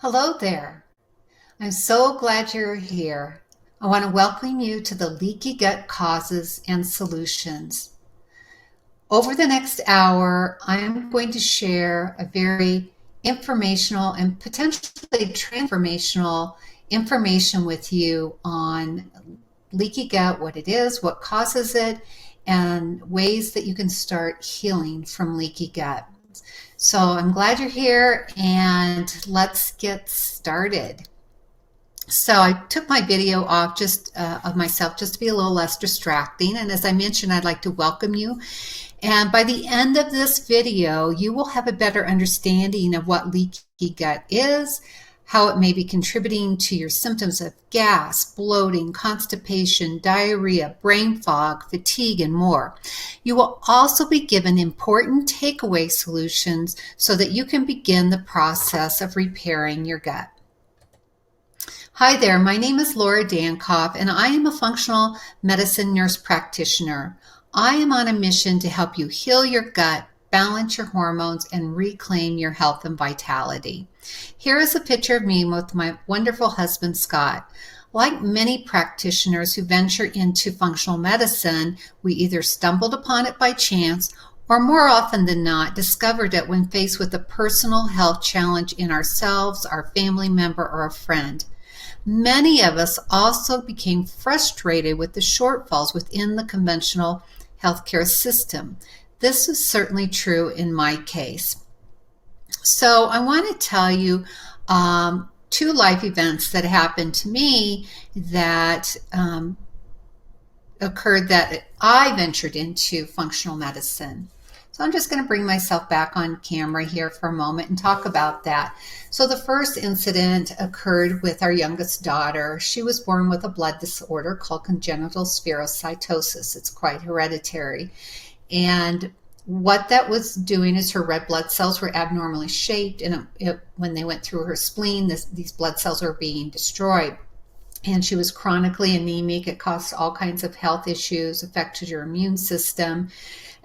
Hello there. I'm so glad you're here. I want to welcome you to the Leaky Gut Causes and Solutions. Over the next hour, I'm going to share a very informational and potentially transformational information with you on leaky gut, what it is, what causes it, and ways that you can start healing from leaky gut. So I'm glad you're here and let's get started. So I took my video off just of myself just to be a little less distracting. And as I mentioned, I'd like to welcome you. And by the end of this video, you will have a better understanding of what leaky gut is, how it may be contributing to your symptoms of gas, bloating, constipation, diarrhea, brain fog, fatigue, and more. You will also be given important takeaway solutions so that you can begin the process of repairing your gut. Hi there, my name is Laura Dankoff, and I am a functional medicine nurse practitioner. I am on a mission to help you heal your gut, balance your hormones, and reclaim your health and vitality. Here is a picture of me with my wonderful husband, Scott. Like many practitioners who venture into functional medicine, we either stumbled upon it by chance or more often than not discovered it when faced with a personal health challenge in ourselves, our family member, or a friend. Many of us also became frustrated with the shortfalls within the conventional healthcare system. This is certainly true in my case. So I want to tell you two life events that happened to me that occurred that I ventured into functional medicine. So I'm just going to bring myself back on camera here for a moment and talk about that. So the first incident occurred with our youngest daughter. She was born with a blood disorder called congenital spherocytosis. It's quite hereditary. And what that was doing is her red blood cells were abnormally shaped, and when they went through her spleen, these blood cells were being destroyed. And she was chronically anemic. It caused all kinds of health issues, affected your immune system.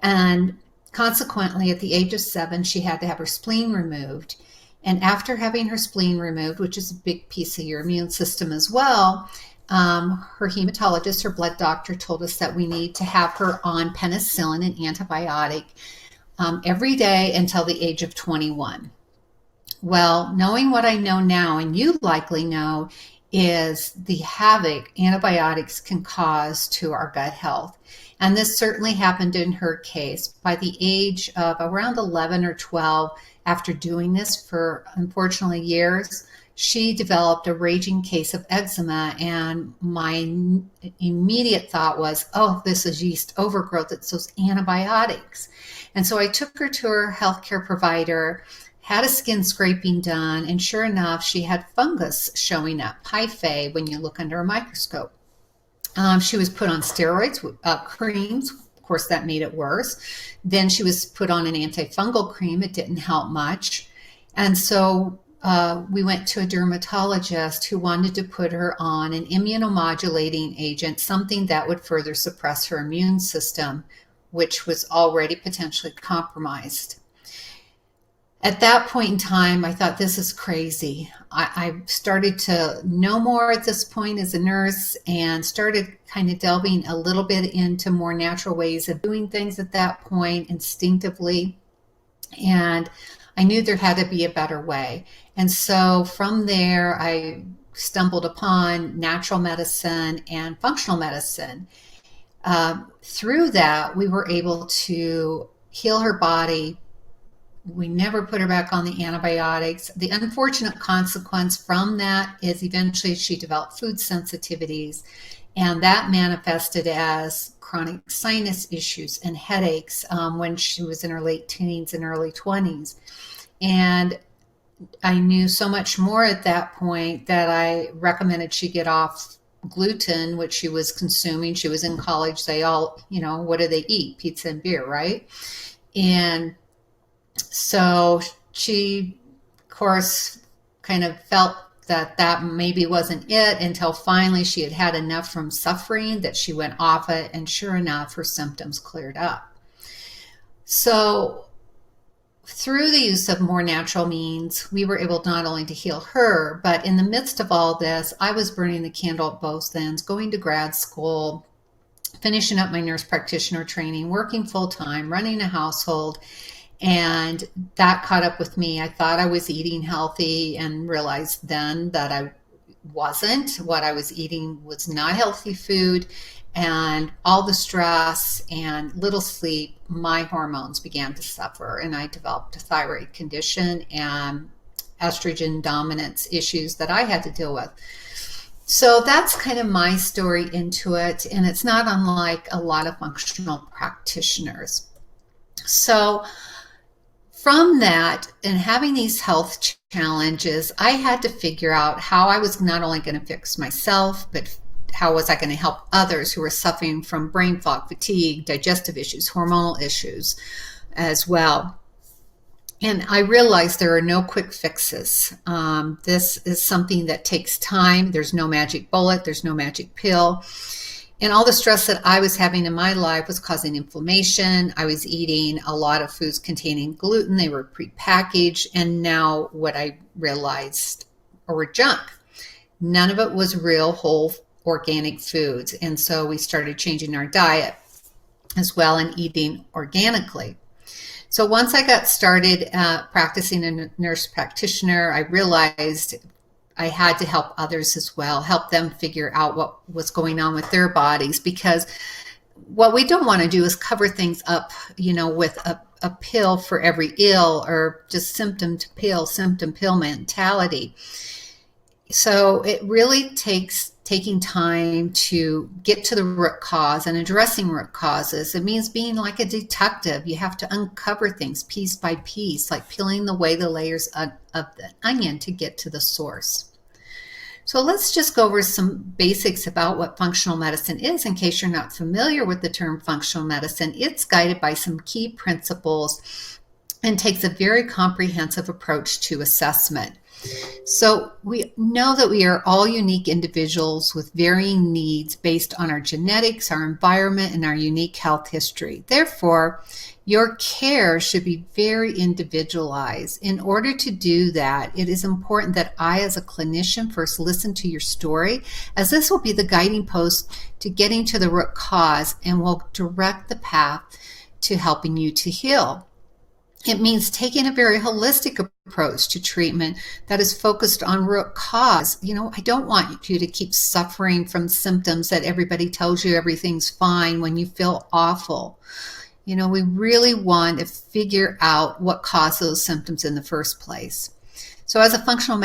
And consequently, at the age of 7, she had to have her spleen removed. And after having her spleen removed, which is a big piece of your immune system as well, her hematologist, her blood doctor, told us that we need to have her on penicillin, an antibiotic, every day until the age of 21. Well, knowing what I know now, and you likely know, is the havoc antibiotics can cause to our gut health. And this certainly happened in her case. By the age of around 11 or 12, after doing this for unfortunately years, she developed a raging case of eczema, and my immediate thought was, oh, this is yeast overgrowth. It's those antibiotics. And so I took her to her healthcare provider, had a skin scraping done, and sure enough, she had fungus showing up, hyphae, when you look under a microscope. She was put on steroids, creams. Of course, that made it worse. Then she was put on an antifungal cream. It didn't help much. And so we went to a dermatologist who wanted to put her on an immunomodulating agent, something that would further suppress her immune system, which was already potentially compromised. At that point in time, I thought, this is crazy. I started to know more at this point as a nurse and started kind of delving a little bit into more natural ways of doing things at that point instinctively. And I knew there had to be a better way. And so from there, I stumbled upon natural medicine and functional medicine. Through that, we were able to heal her body. We never put her back on the antibiotics. The unfortunate consequence from that is eventually she developed food sensitivities, and that manifested as chronic sinus issues and headaches when she was in her late teens and early 20s. And I knew so much more at that point that I recommended she get off gluten, which she was consuming. She was in college. They all, what do they eat? Pizza and beer, right? And so she, of course, kind of felt that maybe wasn't it until finally she had had enough from suffering that she went off it, and sure enough, her symptoms cleared up. So through the use of more natural means, we were able not only to heal her, but in the midst of all this, I was burning the candle at both ends, going to grad school, finishing up my nurse practitioner training, working full time, running a household, and that caught up with me. I thought I was eating healthy and realized then that I wasn't. What I was eating was not healthy food, and all the stress and little sleep, my hormones began to suffer, and I developed a thyroid condition and estrogen dominance issues that I had to deal with. So that's kind of my story into it, and it's not unlike a lot of functional practitioners. So from that and having these health challenges, I had to figure out how I was not only going to fix myself, but how was I going to help others who were suffering from brain fog, fatigue, digestive issues, hormonal issues as well. And I realized there are no quick fixes. This is something that takes time. There's no magic bullet. There's no magic pill. And all the stress that I was having in my life was causing inflammation. I was eating a lot of foods containing gluten. They were prepackaged. And now what I realized were junk. None of it was real, whole, organic foods. And so we started changing our diet as well and eating organically. So once I got started practicing a nurse practitioner, I realized I had to help others as well, help them figure out what was going on with their bodies, because what we don't want to do is cover things up, with a pill for every ill, or just symptom pill mentality. So it really takes taking time to get to the root cause and addressing root causes. It means being like a detective. You have to uncover things piece by piece, like peeling away the layers of the onion to get to the source. So let's just go over some basics about what functional medicine is in case you're not familiar with the term functional medicine. It's guided by some key principles and takes a very comprehensive approach to assessment. So we know that we are all unique individuals with varying needs based on our genetics, our environment, and our unique health history. Therefore, your care should be very individualized. In order to do that, it is important that I, as a clinician, first listen to your story, as this will be the guiding post to getting to the root cause and will direct the path to helping you to heal. It means taking a very holistic approach to treatment that is focused on root cause. I don't want you to keep suffering from symptoms that everybody tells you everything's fine when you feel awful. We really want to figure out what caused those symptoms in the first place. So as a functional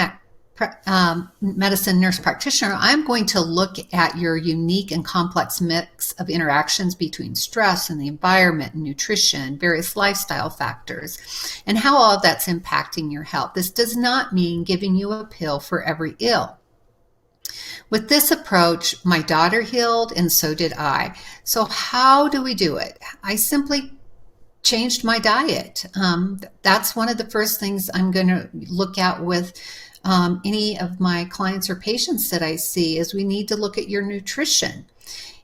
medicine nurse practitioner, I'm going to look at your unique and complex mix of interactions between stress and the environment and nutrition, various lifestyle factors, and how all of that's impacting your health. This does not mean giving you a pill for every ill. With this approach, my daughter healed and so did I. So how do we do it? I simply changed my diet. That's one of the first things I'm going to look at with any of my clients or patients that I see is we need to look at your nutrition.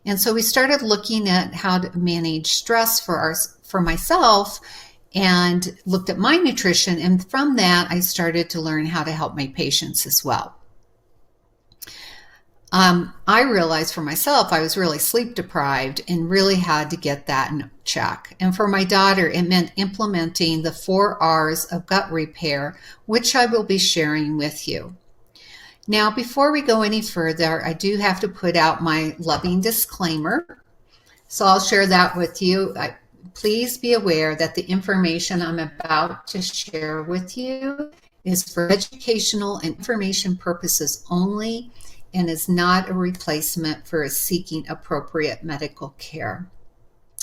And so we started looking at how to manage stress for myself and looked at my nutrition. And from that, I started to learn how to help my patients as well. I realized for myself, I was really sleep deprived and really had to get that in check. And for my daughter, it meant implementing the 4 R's of gut repair, which I will be sharing with you. Now, before we go any further, I do have to put out my loving disclaimer. So I'll share that with you. Please be aware that the information I'm about to share with you is for educational and information purposes only, and is not a replacement for seeking appropriate medical care.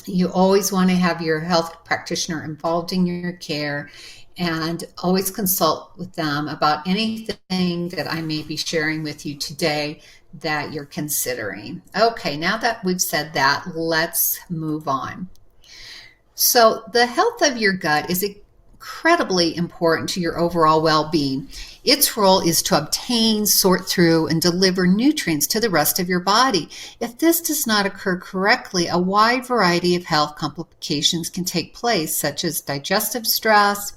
You always want to have your health practitioner involved in your care and always consult with them about anything that I may be sharing with you today that you're considering. Okay, now that we've said that, let's move on. So the health of your gut is incredibly important to your overall well-being. Its role is to obtain, sort through, and deliver nutrients to the rest of your body. If this does not occur correctly, a wide variety of health complications can take place, such as digestive stress,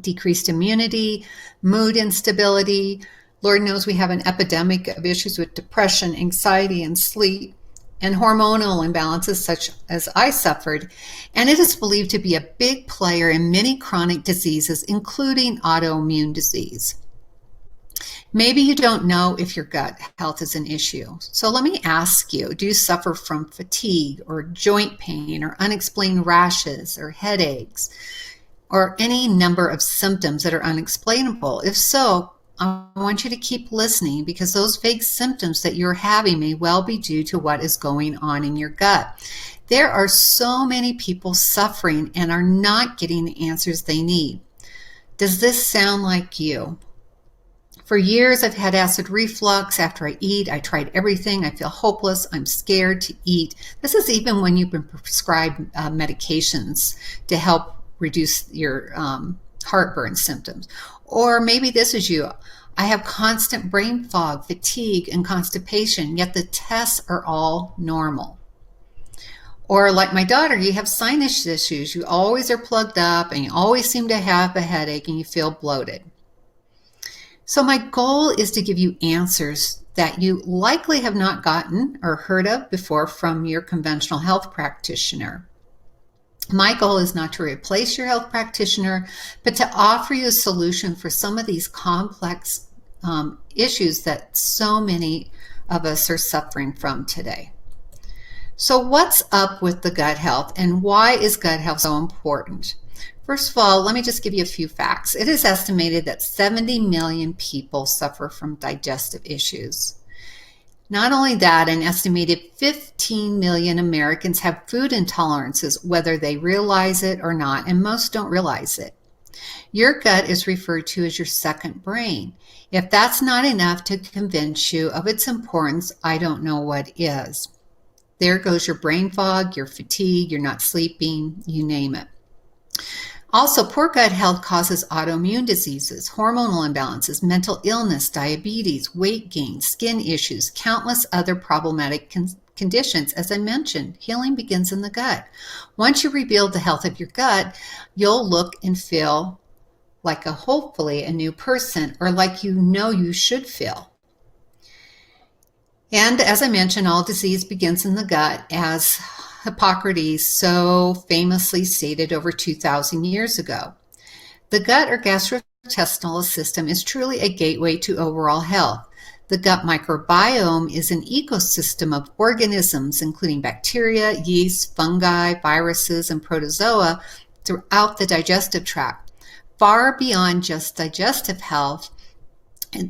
decreased immunity, mood instability. Lord knows we have an epidemic of issues with depression, anxiety, and sleep, and hormonal imbalances such as I suffered. And it is believed to be a big player in many chronic diseases, including autoimmune disease. Maybe you don't know if your gut health is an issue. So let me ask you, do you suffer from fatigue or joint pain or unexplained rashes or headaches or any number of symptoms that are unexplainable? If so, I want you to keep listening, because those vague symptoms that you're having may well be due to what is going on in your gut. There are so many people suffering and are not getting the answers they need. Does this sound like you? For years, I've had acid reflux. After I eat, I tried everything. I feel hopeless. I'm scared to eat. This is even when you've been prescribed medications to help reduce your heartburn symptoms. Or maybe this is you. I have constant brain fog, fatigue, and constipation, yet the tests are all normal. Or like my daughter, you have sinus issues. You always are plugged up and you always seem to have a headache and you feel bloated. So my goal is to give you answers that you likely have not gotten or heard of before from your conventional health practitioner. My goal is not to replace your health practitioner, but to offer you a solution for some of these complex issues that so many of us are suffering from today. So what's up with the gut health, and why is gut health so important? First of all, let me just give you a few facts. It is estimated that 70 million people suffer from digestive issues. Not only that, an estimated 15 million Americans have food intolerances, whether they realize it or not, and most don't realize it. Your gut is referred to as your second brain. If that's not enough to convince you of its importance, I don't know what is. There goes your brain fog, your fatigue, you're not sleeping, you name it. Also, poor gut health causes autoimmune diseases, hormonal imbalances, mental illness, diabetes, weight gain, skin issues, countless other problematic conditions. As I mentioned, healing begins in the gut. Once you rebuild the health of your gut, you'll look and feel like hopefully a new person, or like you should feel. And as I mentioned, all disease begins in the gut, as Hippocrates so famously stated over 2,000 years ago. The gut or gastrointestinal system is truly a gateway to overall health. The gut microbiome is an ecosystem of organisms, including bacteria, yeast, fungi, viruses, and protozoa throughout the digestive tract. Far beyond just digestive health,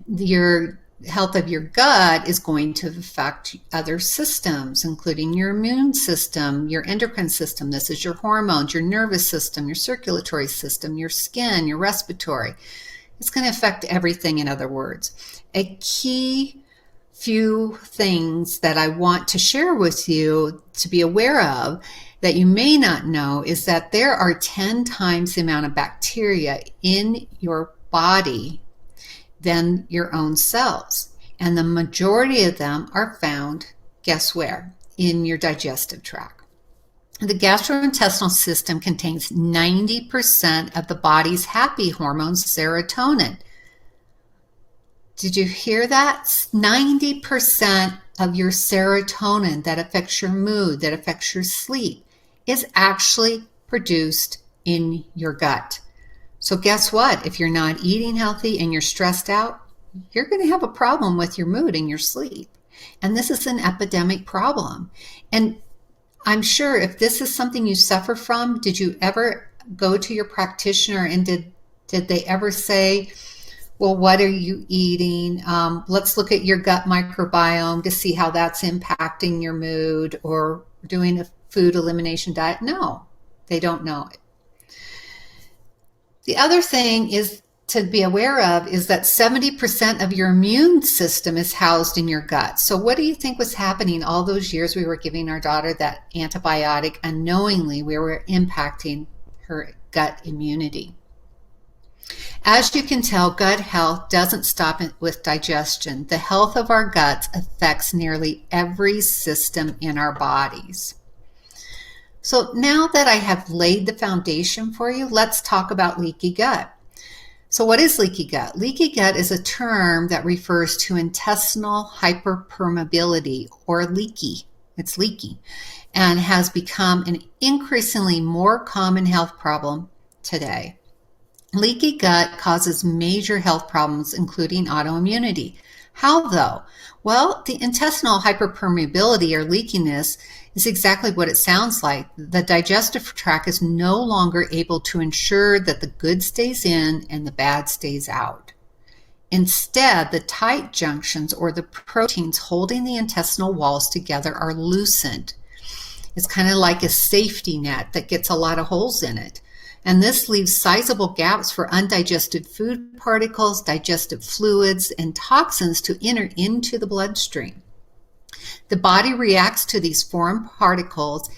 your health of your gut is going to affect other systems, including your immune system, your endocrine system. This is your hormones, your nervous system, your circulatory system, your skin, your respiratory. It's going to affect everything, in other words. A key few things that I want to share with you to be aware of that you may not know is that there are 10 times the amount of bacteria in your body than your own cells. And the majority of them are found, guess where? In your digestive tract. The gastrointestinal system contains 90% of the body's happy hormone, serotonin. Did you hear that? 90% of your serotonin that affects your mood, that affects your sleep, is actually produced in your gut. So guess what? If you're not eating healthy and you're stressed out, you're going to have a problem with your mood and your sleep. And this is an epidemic problem. And I'm sure if this is something you suffer from, did you ever go to your practitioner and did they ever say, well, what are you eating? Let's look at your gut microbiome to see how that's impacting your mood, or doing a food elimination diet? No, they don't know it. The other thing is to be aware of is that 70% of your immune system is housed in your gut. So what do you think was happening all those years we were giving our daughter that antibiotic? Unknowingly, we were impacting her gut immunity. As you can tell, gut health doesn't stop with digestion. The health of our guts affects nearly every system in our bodies. So now that I have laid the foundation for you, let's talk about leaky gut. So what is leaky gut? Leaky gut is a term that refers to intestinal hyperpermeability, or leaky. It's leaky, and has become an increasingly more common health problem today. Leaky gut causes major health problems, including autoimmunity. How though? Well, the intestinal hyperpermeability, or leakiness, is exactly what it sounds like. The digestive tract is no longer able to ensure that the good stays in and the bad stays out. Instead, the tight junctions, or the proteins holding the intestinal walls together, are loosened. It's kind of like a safety net that gets a lot of holes in it. And this leaves sizable gaps for undigested food particles, digestive fluids, and toxins to enter into the bloodstream. The body reacts to these foreign particles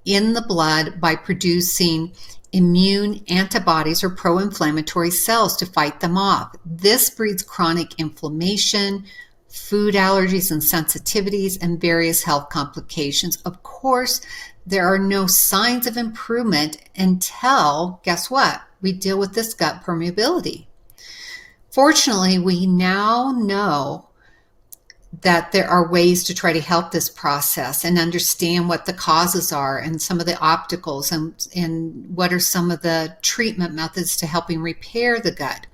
in the blood by producing immune antibodies, or pro-inflammatory cells, to fight them off. This breeds chronic inflammation, food allergies and sensitivities, and various health complications. Of course, there are no signs of improvement until, guess what? We deal with this gut permeability. Fortunately, we now know that there are ways to try to help this process and understand what the causes are and some of the obstacles, and what are some of the treatment methods to helping repair the gut.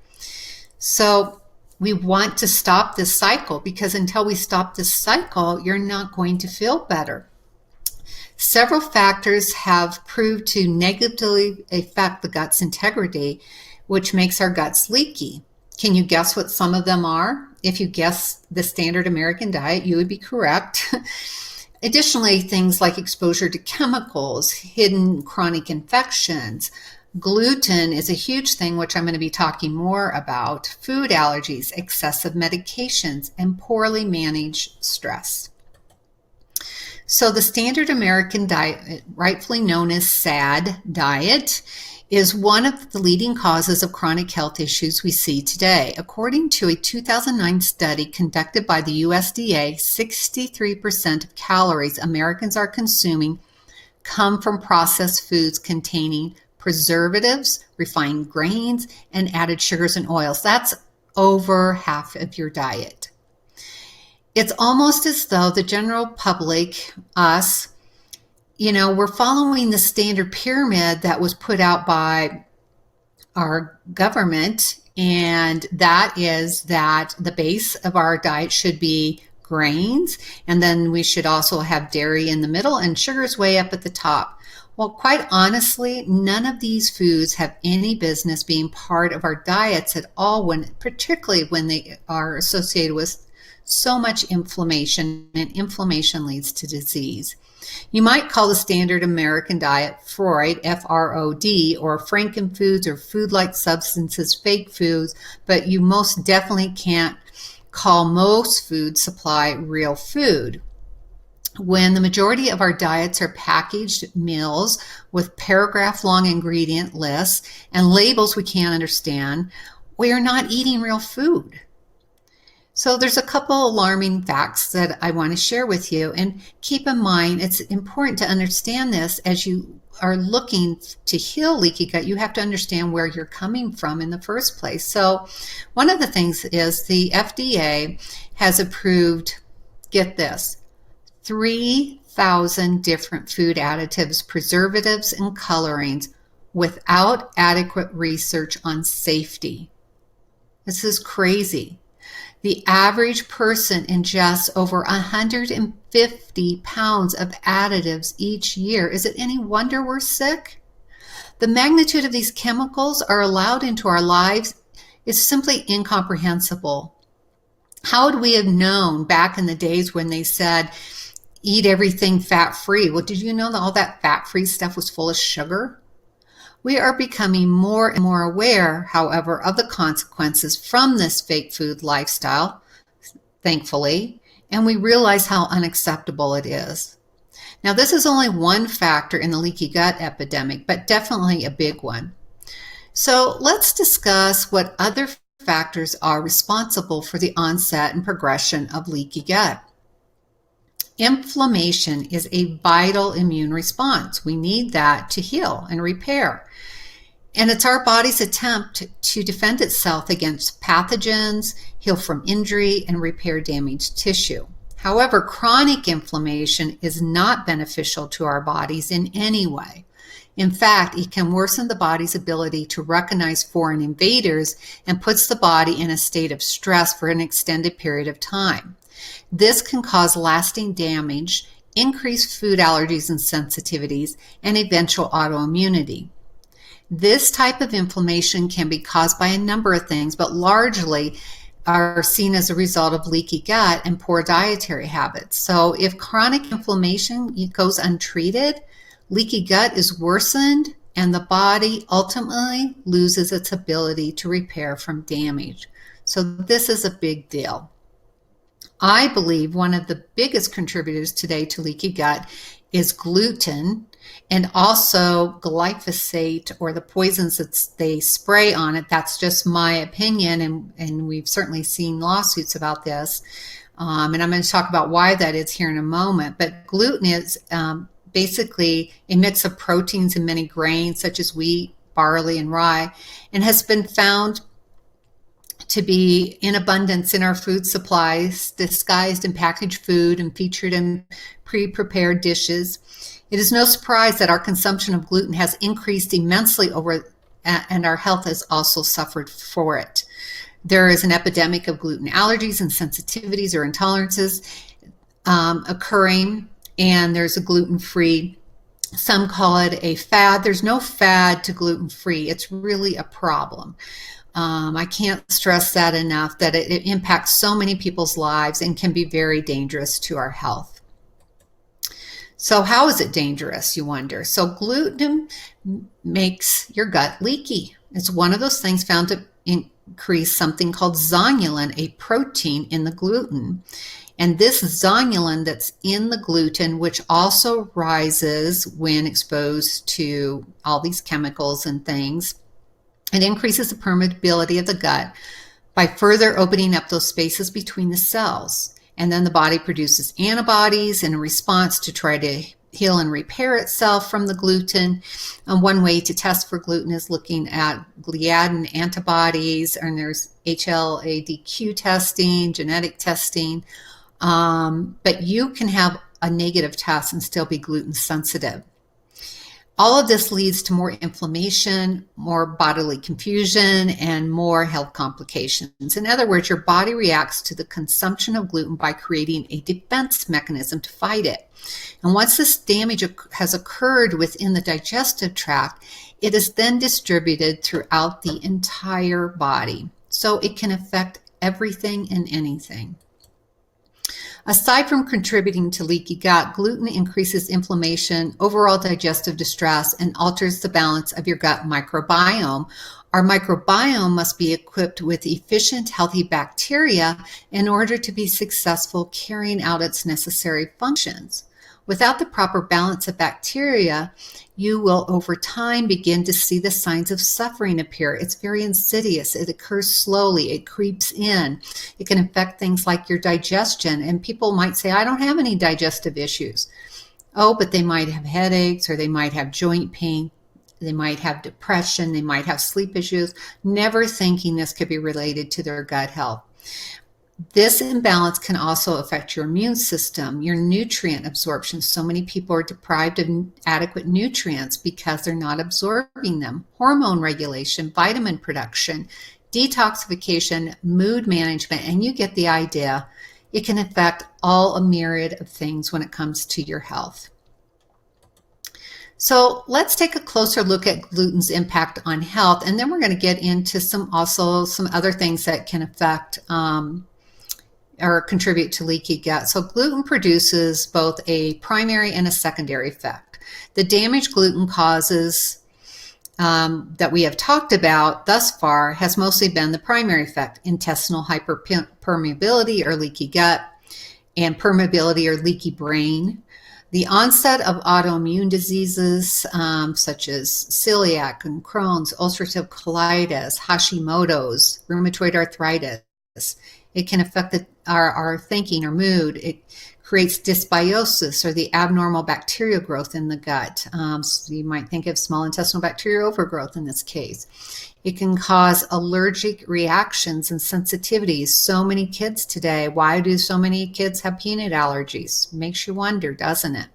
So we want to stop this cycle, because until we stop this cycle, you're not going to feel better. Several factors have proved to negatively affect the gut's integrity, which makes our guts leaky. Can you guess what some of them are? If you guess the standard American diet, you would be correct. Additionally, things like exposure to chemicals, hidden chronic infections, gluten is a huge thing, which I'm going to be talking more about, food allergies, excessive medications, and poorly managed stress. So the standard American diet, rightfully known as SAD diet, is one of the leading causes of chronic health issues we see today. According to a 2009 study conducted by the USDA, 63% of calories Americans are consuming come from processed foods containing preservatives, refined grains, and added sugars and oils. That's over half of your diet. It's almost as though the general public, us, we're following the standard pyramid that was put out by our government, and that is that the base of our diet should be grains, and then we should also have dairy in the middle and sugars way up at the top. Well, quite honestly, none of these foods have any business being part of our diets at all, particularly when they are associated with so much inflammation, and inflammation leads to disease. You might call the standard American diet Freud, F-R-O-D, or Frankenfoods, or food-like substances fake foods, but you most definitely can't call most food supply real food. When the majority of our diets are packaged meals with paragraph-long ingredient lists and labels we can't understand, we are not eating real food. So there's a couple alarming facts that I want to share with you, and keep in mind it's important to understand this. As you are looking to heal leaky gut, you have to understand where you're coming from in the first place. So one of the things is the FDA has approved, get this, 3,000 different food additives, preservatives, and colorings without adequate research on safety. This is crazy. The average person ingests over 150 pounds of additives each year. Is it any wonder we're sick? The magnitude of these chemicals are allowed into our lives is simply incomprehensible. How would we have known back in the days when they said, eat everything fat-free? Well, did you know that all that fat-free stuff was full of sugar? We are becoming more and more aware, however, of the consequences from this fake food lifestyle, thankfully, and we realize how unacceptable it is. Now, this is only one factor in the leaky gut epidemic, but definitely a big one. So let's discuss what other factors are responsible for the onset and progression of leaky gut. Inflammation is a vital immune response. We need that to heal and repair. And it's our body's attempt to defend itself against pathogens, heal from injury, and repair damaged tissue. However, chronic inflammation is not beneficial to our bodies in any way. In fact, it can worsen the body's ability to recognize foreign invaders and puts the body in a state of stress for an extended period of time. This can cause lasting damage, increased food allergies and sensitivities, and eventual autoimmunity. This type of inflammation can be caused by a number of things, but largely are seen as a result of leaky gut and poor dietary habits. So if chronic inflammation goes untreated, leaky gut is worsened and the body ultimately loses its ability to repair from damage. So this is a big deal. I believe one of the biggest contributors today to leaky gut is gluten and also glyphosate, or the poisons that they spray on it. That's just my opinion, and we've certainly seen lawsuits about this. And I'm going to talk about why that is here in a moment. But gluten is basically a mix of proteins in many grains, such as wheat, barley, and rye, and has been found to be in abundance in our food supplies, disguised in packaged food and featured in pre-prepared dishes. It is no surprise that our consumption of gluten has increased immensely and our health has also suffered for it. There is an epidemic of gluten allergies and sensitivities or intolerances occurring, and there's a gluten-free. Some call it a fad. There's no fad to gluten-free. It's really a problem. I can't stress that enough, that it impacts so many people's lives and can be very dangerous to our health. So how is it dangerous, you wonder? So gluten makes your gut leaky. It's one of those things found to increase something called zonulin, a protein in the gluten. And this zonulin that's in the gluten, which also rises when exposed to all these chemicals and things, it increases the permeability of the gut by further opening up those spaces between the cells. And then the body produces antibodies in response to try to heal and repair itself from the gluten. And one way to test for gluten is looking at gliadin antibodies, and there's HLA-DQ testing, genetic testing. But you can have a negative test and still be gluten sensitive. All of this leads to more inflammation, more bodily confusion, and more health complications. In other words, your body reacts to the consumption of gluten by creating a defense mechanism to fight it. And once this damage has occurred within the digestive tract, it is then distributed throughout the entire body. So it can affect everything and anything. Aside from contributing to leaky gut, gluten increases inflammation, overall digestive distress, and alters the balance of your gut microbiome. Our microbiome must be equipped with efficient, healthy bacteria in order to be successful carrying out its necessary functions. Without the proper balance of bacteria, you will over time begin to see the signs of suffering appear. It's very insidious. It occurs slowly. It creeps in. It can affect things like your digestion. And people might say, I don't have any digestive issues. Oh, but they might have headaches, or they might have joint pain. They might have depression. They might have sleep issues, never thinking this could be related to their gut health. This imbalance can also affect your immune system, your nutrient absorption. So many people are deprived of adequate nutrients because they're not absorbing them. Hormone regulation, vitamin production, detoxification, mood management, and you get the idea. It can affect a myriad of things when it comes to your health. So let's take a closer look at gluten's impact on health, and then we're going to get into some other things that can affect or contribute to leaky gut. So gluten produces both a primary and a secondary effect. The damage gluten causes that we have talked about thus far has mostly been the primary effect: intestinal hyperpermeability or leaky gut, and permeability or leaky brain. The onset of autoimmune diseases such as celiac and Crohn's, ulcerative colitis, Hashimoto's, rheumatoid arthritis. It can affect our thinking or mood. It creates dysbiosis, or the abnormal bacterial growth in the gut. So you might think of small intestinal bacterial overgrowth in this case. It can cause allergic reactions and sensitivities. So many kids today, why do so many kids have peanut allergies? Makes you wonder, doesn't it?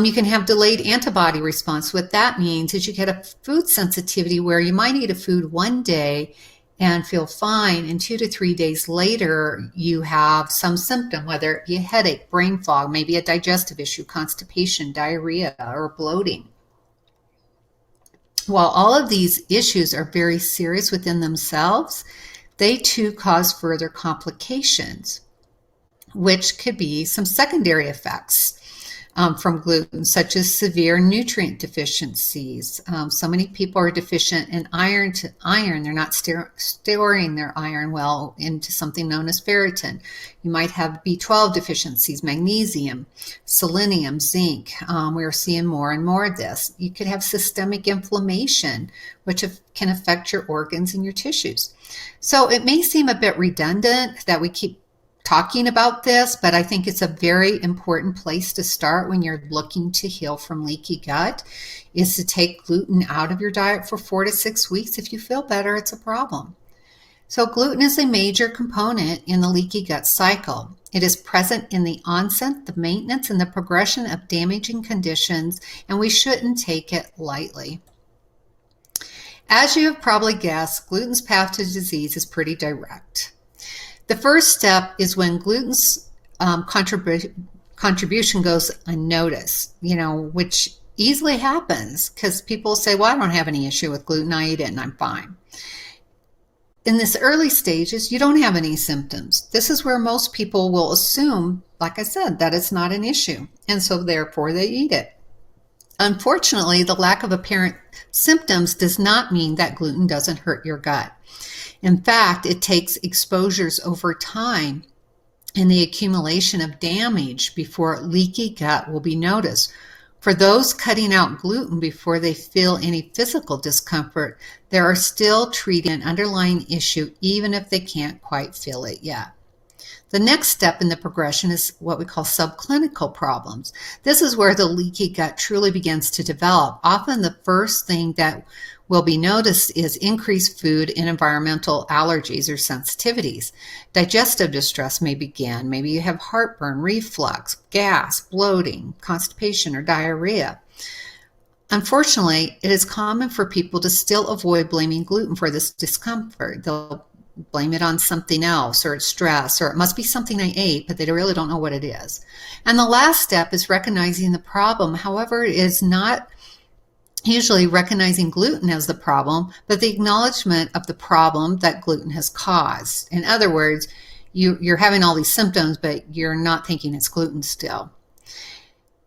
You can have delayed antibody response. What that means is you get a food sensitivity where you might eat a food one day and feel fine, and 2 to 3 days later you have some symptom, whether it be a headache, brain fog, maybe a digestive issue, constipation, diarrhea, or bloating. While all of these issues are very serious within themselves, they too cause further complications, which could be some secondary effects from gluten, such as severe nutrient deficiencies. So many people are deficient in iron. They're not storing their iron well into something known as ferritin. You might have B12 deficiencies, magnesium, selenium, zinc. We're seeing more and more of this. You could have systemic inflammation, which can affect your organs and your tissues. So it may seem a bit redundant that we keep talking about this, but I think it's a very important place to start when you're looking to heal from leaky gut, is to take gluten out of your diet for 4 to 6 weeks. If you feel better, it's a problem. So gluten is a major component in the leaky gut cycle. It is present in the onset, the maintenance, and the progression of damaging conditions, and we shouldn't take it lightly. As you have probably guessed, gluten's path to disease is pretty direct. The first step is when gluten's contribution goes unnoticed, which easily happens because people say, well, I don't have any issue with gluten. I eat it and I'm fine. In this early stages, you don't have any symptoms. This is where most people will assume, like I said, that it's not an issue, and so therefore they eat it. Unfortunately, the lack of apparent symptoms does not mean that gluten doesn't hurt your gut. In fact, it takes exposures over time and the accumulation of damage before leaky gut will be noticed. For those cutting out gluten before they feel any physical discomfort, they are still treating an underlying issue even if they can't quite feel it yet. The next step in the progression is what we call subclinical problems. This is where the leaky gut truly begins to develop. Often the first thing that will be noticed is increased food and environmental allergies or sensitivities. Digestive distress may begin. Maybe you have heartburn, reflux, gas, bloating, constipation, or diarrhea. Unfortunately, it is common for people to still avoid blaming gluten for this discomfort. They'll blame it on something else, or it's stress, or it must be something I ate, but they really don't know what it is. And the last step is recognizing the problem. However, it is not usually recognizing gluten as the problem, but the acknowledgement of the problem that gluten has caused. In other words, you're having all these symptoms, but you're not thinking it's gluten still.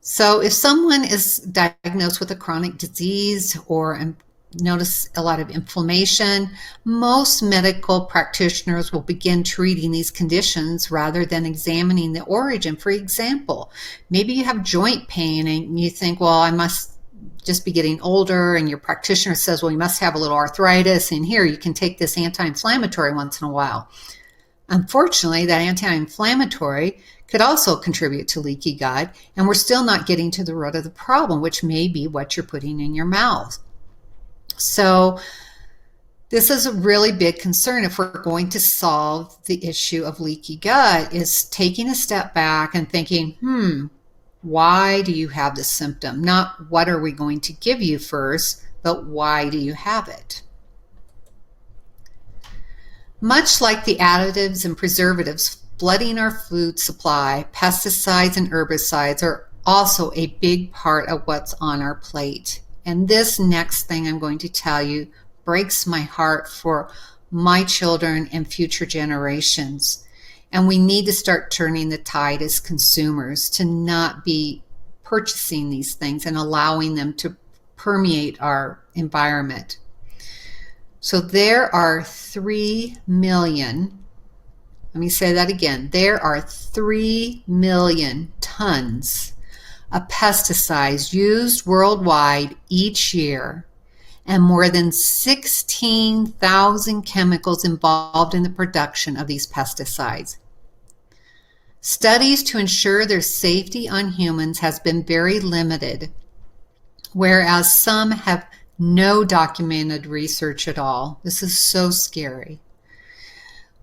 So if someone is diagnosed with a chronic disease or notice a lot of inflammation, most medical practitioners will begin treating these conditions rather than examining the origin. For example, maybe you have joint pain and you think, well, I must just be getting older, and your practitioner says, well, you must have a little arthritis, and here you can take this anti-inflammatory once in a while. Unfortunately, that anti-inflammatory could also contribute to leaky gut, and we're still not getting to the root of the problem, which may be what you're putting in your mouth. So this is a really big concern if we're going to solve the issue of leaky gut, is taking a step back and thinking, why do you have this symptom? Not what are we going to give you first, but why do you have it? Much like the additives and preservatives flooding our food supply, pesticides and herbicides are also a big part of what's on our plate. And this next thing I'm going to tell you breaks my heart for my children and future generations. And we need to start turning the tide as consumers to not be purchasing these things and allowing them to permeate our environment. So there are 3 million, let me say that again, there are 3 million tons of pesticides used worldwide each year, and more than 16,000 chemicals involved in the production of these pesticides. Studies to ensure their safety on humans has been very limited, whereas some have no documented research at all. This is so scary.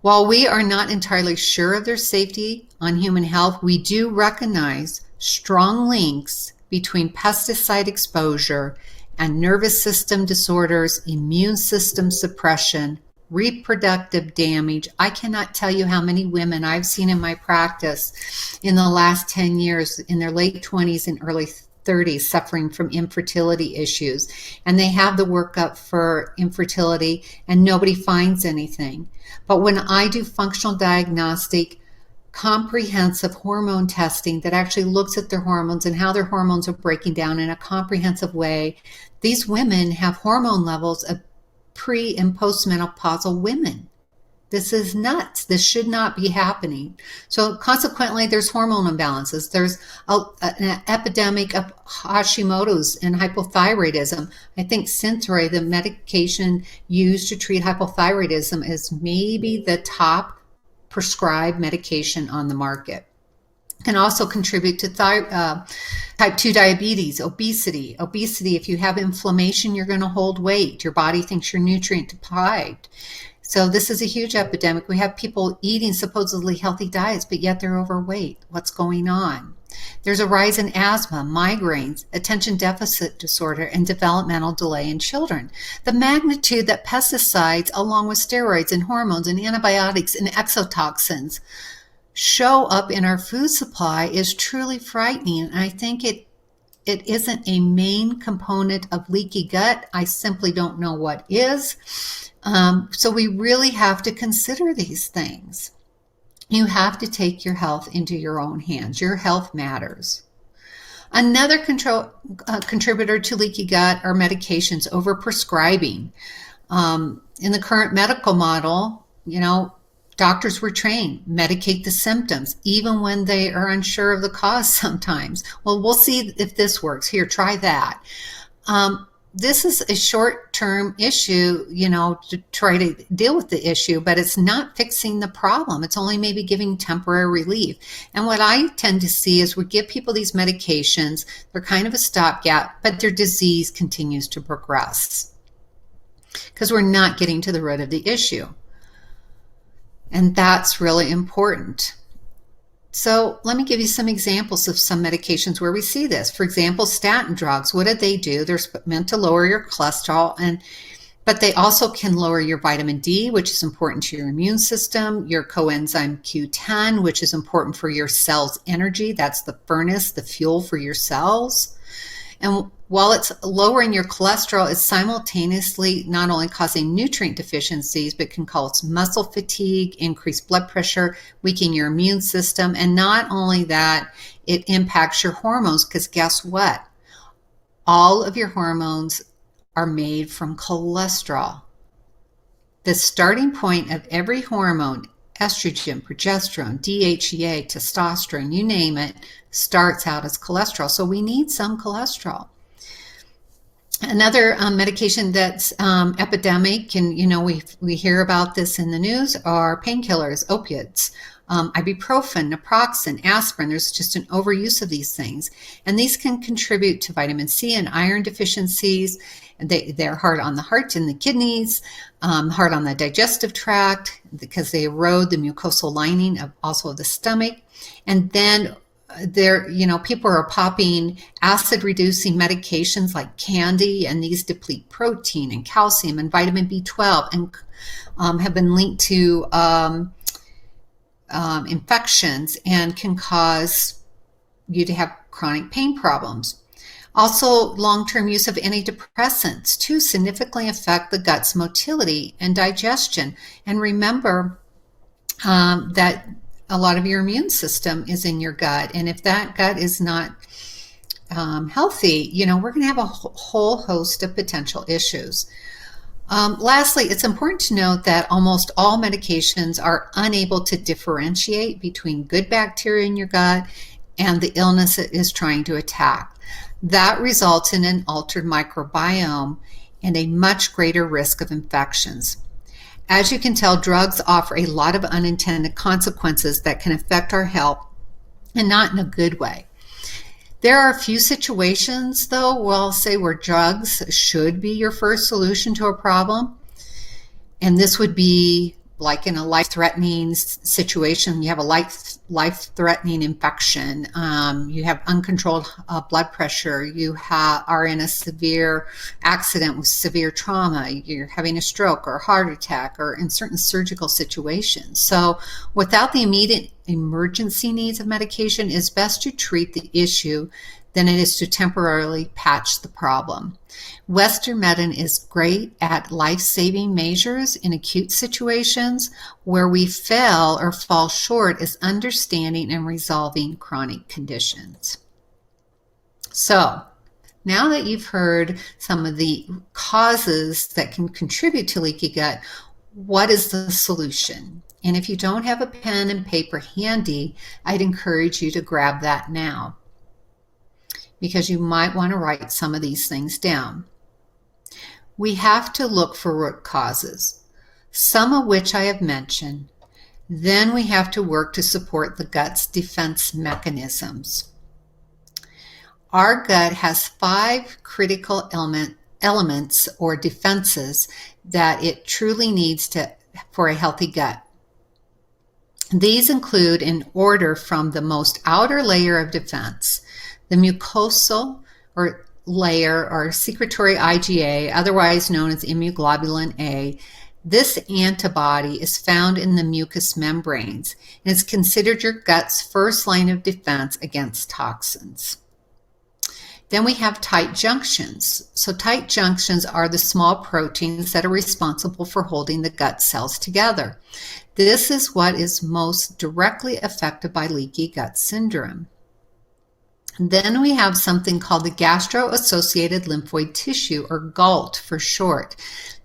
While we are not entirely sure of their safety on human health, we do recognize strong links between pesticide exposure and nervous system disorders, immune system suppression, reproductive damage. I cannot tell you how many women I've seen in my practice in the last 10 years in their late 20s and early 30s suffering from infertility issues. And they have the workup for infertility and nobody finds anything. But when I do functional diagnostic, comprehensive hormone testing that actually looks at their hormones and how their hormones are breaking down in a comprehensive way, these women have hormone levels of pre and postmenopausal women. This is nuts. This should not be happening. So consequently, there's hormone imbalances. There's an epidemic of Hashimoto's and hypothyroidism. I think Synthroid, the medication used to treat hypothyroidism, is maybe the top prescribed medication on the market. Can also contribute to type 2 diabetes, obesity. Obesity, if you have inflammation, you're going to hold weight. Your body thinks you're nutrient deprived. So this is a huge epidemic. We have people eating supposedly healthy diets, but yet they're overweight. What's going on? There's a rise in asthma, migraines, attention deficit disorder, and developmental delay in children. The magnitude that pesticides, along with steroids and hormones and antibiotics and exotoxins, show up in our food supply is truly frightening. And I think it isn't a main component of leaky gut. I simply don't know what is. So we really have to consider these things. You have to take your health into your own hands. Your health matters. Another contributor to leaky gut are medications, overprescribing. In the current medical model, doctors were trained, medicate the symptoms, even when they are unsure of the cause sometimes. Well, we'll see if this works. Here, try that. This is a short-term issue, to try to deal with the issue, but it's not fixing the problem. It's only maybe giving temporary relief. And what I tend to see is we give people these medications, they're kind of a stopgap, but their disease continues to progress because we're not getting to the root of the issue. And that's really important. So let me give you some examples of some medications where we see this. For example, statin drugs. What do? They're meant to lower your cholesterol, but they also can lower your vitamin D, which is important to your immune system, your coenzyme Q10, which is important for your cells' energy. That's the furnace, the fuel for your cells. And while it's lowering your cholesterol, it's simultaneously not only causing nutrient deficiencies, but can cause muscle fatigue, increased blood pressure, weaken your immune system. And not only that, it impacts your hormones, because guess what? All of your hormones are made from cholesterol. The starting point of every hormone, estrogen, progesterone, DHEA, testosterone, you name it, starts out as cholesterol. So we need some cholesterol. Another medication that's epidemic, and we hear about this in the news, are painkillers, opiates, ibuprofen, naproxen, aspirin. There's just an overuse of these things. And these can contribute to vitamin C and iron deficiencies. They're hard on the heart and the kidneys, hard on the digestive tract because they erode the mucosal lining of also the stomach. And then people are popping acid reducing medications like candy, and these deplete protein and calcium and vitamin B12 and have been linked to infections and can cause you to have chronic pain problems. Also, long-term use of antidepressants too significantly affect the gut's motility and digestion. And remember that a lot of your immune system is in your gut. And if that gut is not healthy, we're going to have a whole host of potential issues. Lastly, it's important to note that almost all medications are unable to differentiate between good bacteria in your gut and the illness it is trying to attack. That results in an altered microbiome and a much greater risk of infections. As you can tell, drugs offer a lot of unintended consequences that can affect our health and not in a good way. There are a few situations, though, where drugs should be your first solution to a problem. And this would be like in a life-threatening situation. You have a life-threatening infection. You have uncontrolled blood pressure. You are in a severe accident with severe trauma. You're having a stroke or a heart attack, or in certain surgical situations. So without the immediate emergency needs of medication, it's best to treat the issue than it is to temporarily patch the problem. Western medicine is great at life-saving measures in acute situations. Where we fail or fall short is understanding and resolving chronic conditions. So, now that you've heard some of the causes that can contribute to leaky gut, what is the solution? And if you don't have a pen and paper handy, I'd encourage you to grab that now, because you might want to write some of these things down. We have to look for root causes, some of which I have mentioned. Then we have to work to support the gut's defense mechanisms. Our gut has 5 critical elements or defenses that it truly needs for a healthy gut. These include, in order from the most outer layer of defense, the mucosal layer or secretory IgA, otherwise known as immunoglobulin A. This antibody is found in the mucous membranes and is considered your gut's first line of defense against toxins. Then we have tight junctions. So tight junctions are the small proteins that are responsible for holding the gut cells together. This is what is most directly affected by leaky gut syndrome. Then we have something called the gastro-associated lymphoid tissue, or GALT for short.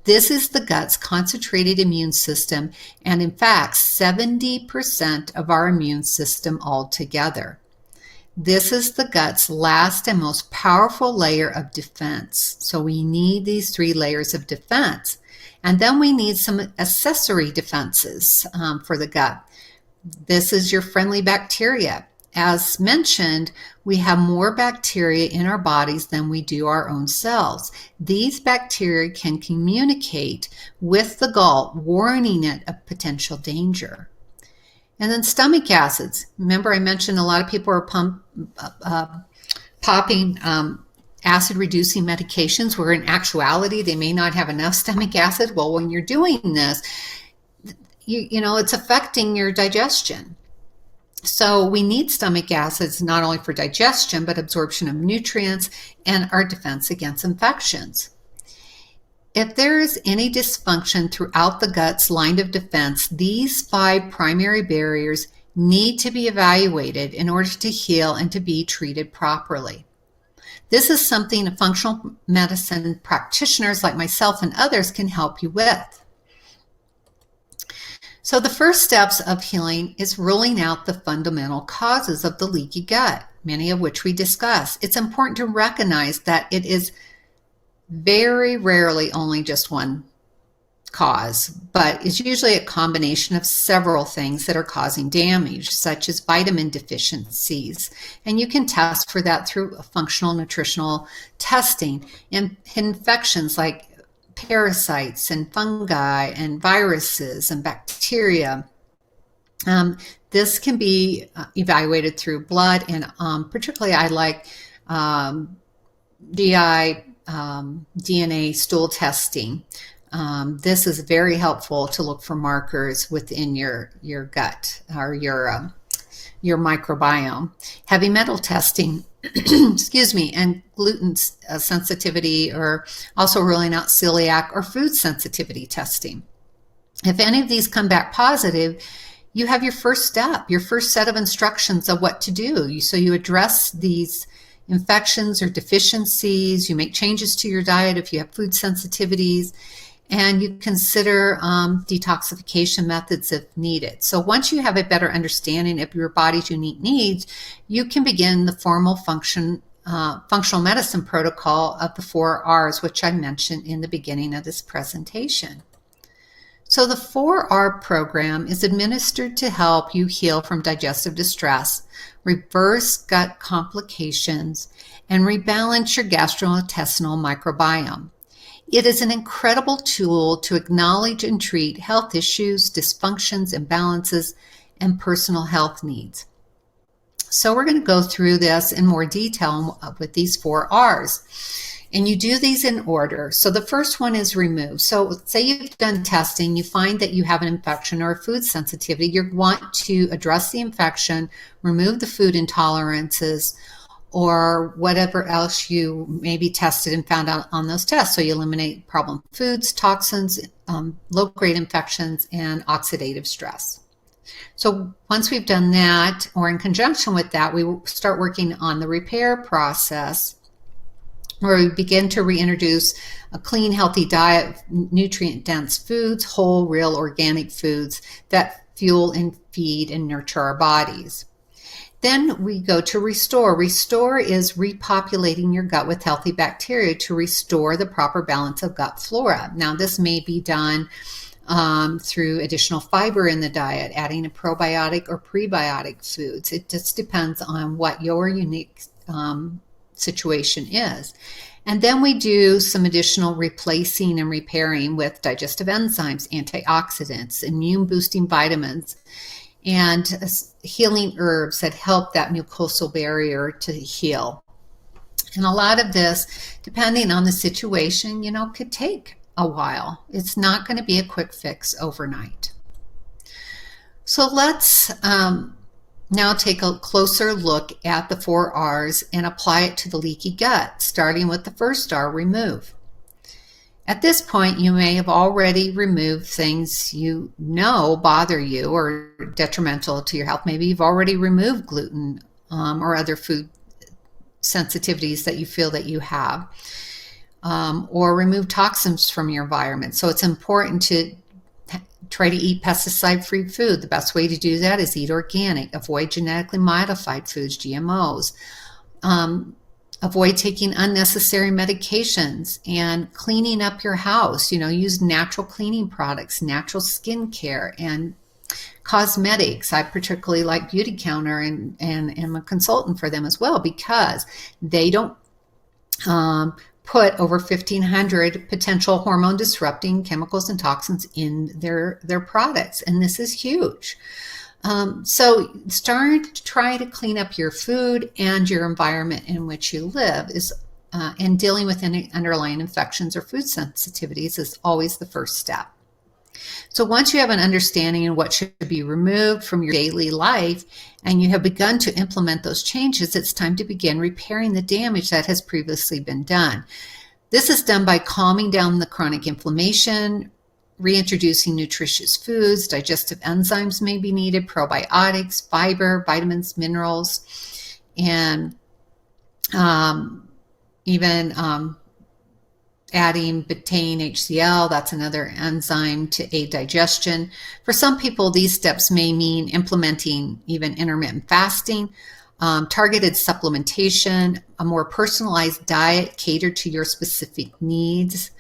This is the gut's concentrated immune system, and in fact, 70% of our immune system altogether. This is the gut's last and most powerful layer of defense. So we need these 3 layers of defense. And then we need some accessory defenses for the gut. This is your friendly bacteria. As mentioned, we have more bacteria in our bodies than we do our own cells. These bacteria can communicate with the gut, warning it of potential danger. And then stomach acids. Remember, I mentioned a lot of people are popping acid-reducing medications where in actuality they may not have enough stomach acid. Well, when you're doing this, it's affecting your digestion. So we need stomach acids not only for digestion, but absorption of nutrients and our defense against infections. If there is any dysfunction throughout the gut's line of defense, these 5 primary barriers need to be evaluated in order to heal and to be treated properly. This is something functional medicine practitioners like myself and others can help you with. So the first steps of healing is ruling out the fundamental causes of the leaky gut, many of which we discuss. It's important to recognize that it is very rarely only just one cause, but it's usually a combination of several things that are causing damage, such as vitamin deficiencies. And you can test for that through functional nutritional testing. And infections like parasites and fungi and viruses and bacteria. This can be evaluated through blood, and particularly I like DNA stool testing. This is very helpful to look for markers within your gut or your microbiome. Heavy metal testing, excuse me, and gluten sensitivity, or also ruling out celiac or food sensitivity testing. If any of these come back positive, you have your first step, your first set of instructions of what to do. So you address these infections or deficiencies, you make changes to your diet if you have food sensitivities, and you consider detoxification methods if needed. So once you have a better understanding of your body's unique needs, you can begin the formal functional medicine protocol of the 4 R's, which I mentioned in the beginning of this presentation. So the 4R program is administered to help you heal from digestive distress, reverse gut complications, and rebalance your gastrointestinal microbiome. It is an incredible tool to acknowledge and treat health issues, dysfunctions, imbalances, and personal health needs. So we're going to go through this in more detail with these 4Rs. And you do these in order. So the first one is remove. So say you've done testing, you find that you have an infection or a food sensitivity. You want to address the infection, remove the food intolerances, or whatever else you maybe tested and found out on those tests. So you eliminate problem foods, toxins, low-grade infections, and oxidative stress. So once we've done that, or in conjunction with that, we will start working on the repair process, where we begin to reintroduce a clean, healthy diet, nutrient-dense foods, whole, real, organic foods that fuel and feed and nurture our bodies. Then we go to restore. Restore is repopulating your gut with healthy bacteria to restore the proper balance of gut flora. Now, this may be done through additional fiber in the diet, adding a probiotic or prebiotic foods. It just depends on what your unique situation is. And then we do some additional replacing and repairing with digestive enzymes, antioxidants, immune boosting vitamins, and healing herbs that help that mucosal barrier to heal. And a lot of this, depending on the situation, could take a while. It's not going to be a quick fix overnight. So let's now take a closer look at the 4Rs and apply it to the leaky gut, starting with the first R, remove. At this point, you may have already removed things you know bother you or detrimental to your health. Maybe you've already removed gluten or other food sensitivities that you feel that you have, or remove toxins from your environment. So it's important to try to eat pesticide-free food. The best way to do that is eat organic. Avoid genetically modified foods, GMOs. Avoid taking unnecessary medications and cleaning up your house. Use natural cleaning products, natural skincare, and cosmetics. I particularly like Beauty Counter and am a consultant for them as well, because they don't put over 1,500 potential hormone disrupting chemicals and toxins in their products. And this is huge. So starting to try to clean up your food and your environment in which you live and dealing with any underlying infections or food sensitivities is always the first step. So once you have an understanding of what should be removed from your daily life and you have begun to implement those changes, it's time to begin repairing the damage that has previously been done. This is done by calming down the chronic inflammation, reintroducing nutritious foods. Digestive enzymes may be needed, probiotics, fiber, vitamins, minerals, and even adding betaine HCl, that's another enzyme to aid digestion. For some people, these steps may mean implementing even intermittent fasting, targeted supplementation, a more personalized diet catered to your specific needs.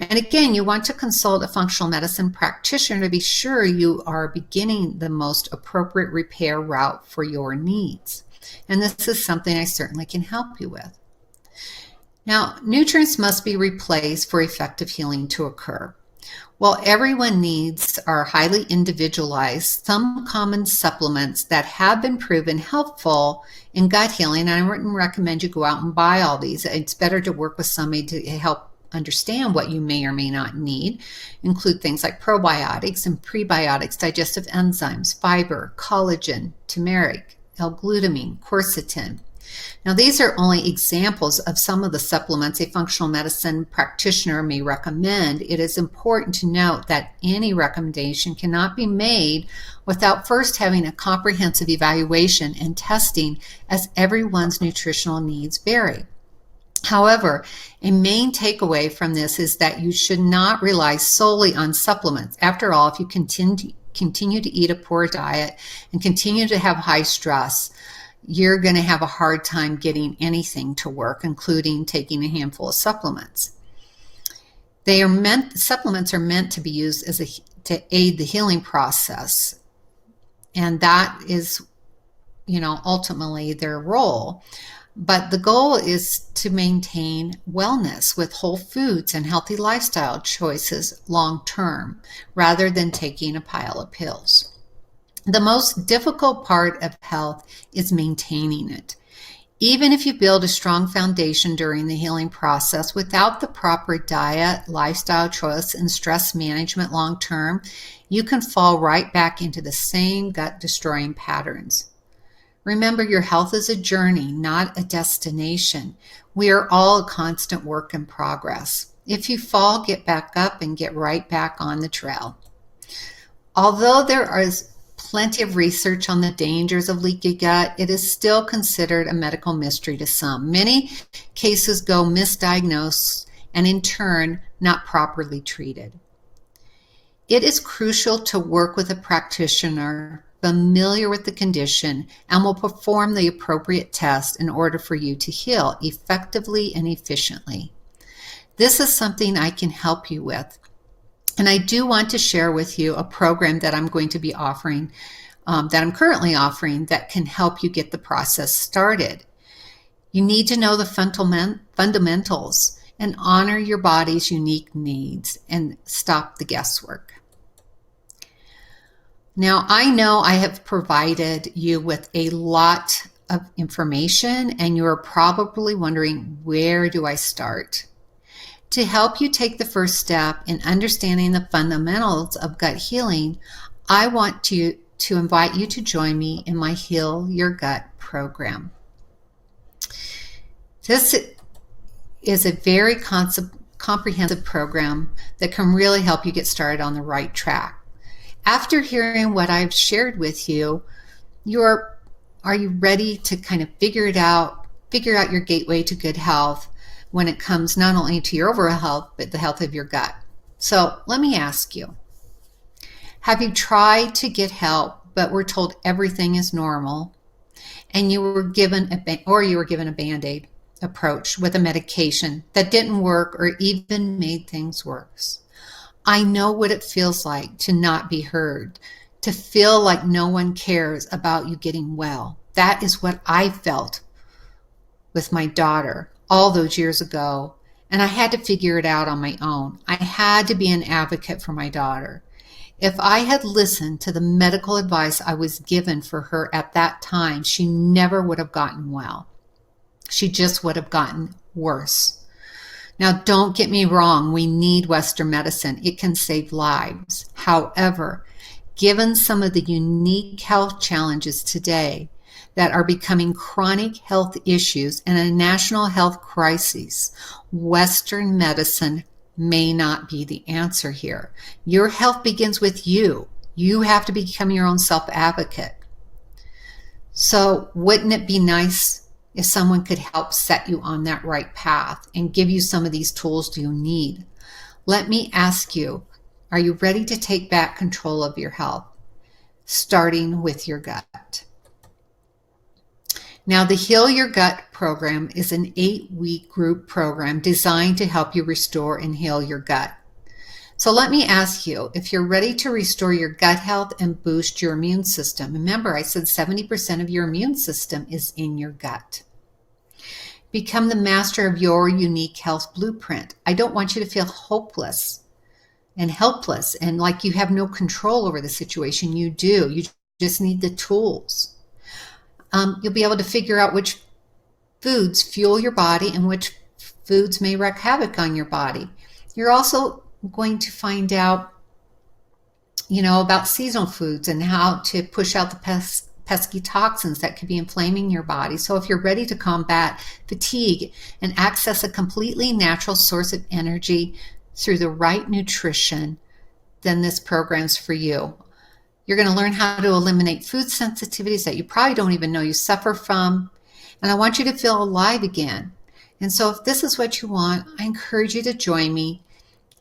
And again, you want to consult a functional medicine practitioner to be sure you are beginning the most appropriate repair route for your needs. And this is something I certainly can help you with. Now, nutrients must be replaced for effective healing to occur. While everyone's needs are highly individualized, some common supplements that have been proven helpful in gut healing, and I wouldn't recommend you go out and buy all these. It's better to work with somebody to help understand what you may or may not need, include things like probiotics and prebiotics, digestive enzymes, fiber, collagen, turmeric, L-glutamine, quercetin. Now, these are only examples of some of the supplements a functional medicine practitioner may recommend. It is important to note that any recommendation cannot be made without first having a comprehensive evaluation and testing, as everyone's nutritional needs vary. However, a main takeaway from this is that you should not rely solely on supplements. After all, if you continue to eat a poor diet and continue to have high stress, you're going to have a hard time getting anything to work, including taking a handful of supplements. Supplements are meant to be used to aid the healing process. And that is, ultimately their role. But the goal is to maintain wellness with whole foods and healthy lifestyle choices long term, rather than taking a pile of pills. The most difficult part of health is maintaining it. Even if you build a strong foundation during the healing process, without the proper diet, lifestyle choice, and stress management long term, you can fall right back into the same gut-destroying patterns. Remember, your health is a journey, not a destination. We are all a constant work in progress. If you fall, get back up and get right back on the trail. Although there is plenty of research on the dangers of leaky gut, it is still considered a medical mystery to some. Many cases go misdiagnosed and in turn not properly treated. It is crucial to work with a practitioner familiar with the condition and will perform the appropriate test in order for you to heal effectively and efficiently. This is something I can help you with. And I do want to share with you a program that I'm going to be offering, that I'm currently offering, that can help you get the process started. You need to know the fundamentals and honor your body's unique needs and stop the guesswork. Now, I know I have provided you with a lot of information, and you're probably wondering, where do I start? To help you take the first step in understanding the fundamentals of gut healing, I want to invite you to join me in my Heal Your Gut program. This is a very comprehensive program that can really help you get started on the right track. After hearing what I've shared with you, are you ready to kind of figure out your gateway to good health when it comes not only to your overall health, but the health of your gut? So let me ask you, have you tried to get help, but were told everything is normal, and you were given a Band-Aid approach with a medication that didn't work or even made things worse? I know what it feels like to not be heard, to feel like no one cares about you getting well. That is what I felt with my daughter all those years ago, and I had to figure it out on my own. I had to be an advocate for my daughter. If I had listened to the medical advice I was given for her at that time, she never would have gotten well. She just would have gotten worse. Now, don't get me wrong, we need Western medicine. It can save lives. However, given some of the unique health challenges today that are becoming chronic health issues and a national health crisis, Western medicine may not be the answer here. Your health begins with you. You have to become your own self-advocate. So wouldn't it be nice if someone could help set you on that right path and give you some of these tools you need? Let me ask you, are you ready to take back control of your health, starting with your gut? Now, the Heal Your Gut program is an 8-week group program designed to help you restore and heal your gut. So let me ask you, if you're ready to restore your gut health and boost your immune system, remember I said 70% of your immune system is in your gut. Become the master of your unique health blueprint. I don't want you to feel hopeless and helpless and like you have no control over the situation. You do. You just need the tools. You'll be able to figure out which foods fuel your body and which foods may wreak havoc on your body. You're also going to find out, about seasonal foods and how to push out the pesky toxins that could be inflaming your body. So if you're ready to combat fatigue and access a completely natural source of energy through the right nutrition, then this program's for you. You're going to learn how to eliminate food sensitivities that you probably don't even know you suffer from. And I want you to feel alive again. And so if this is what you want, I encourage you to join me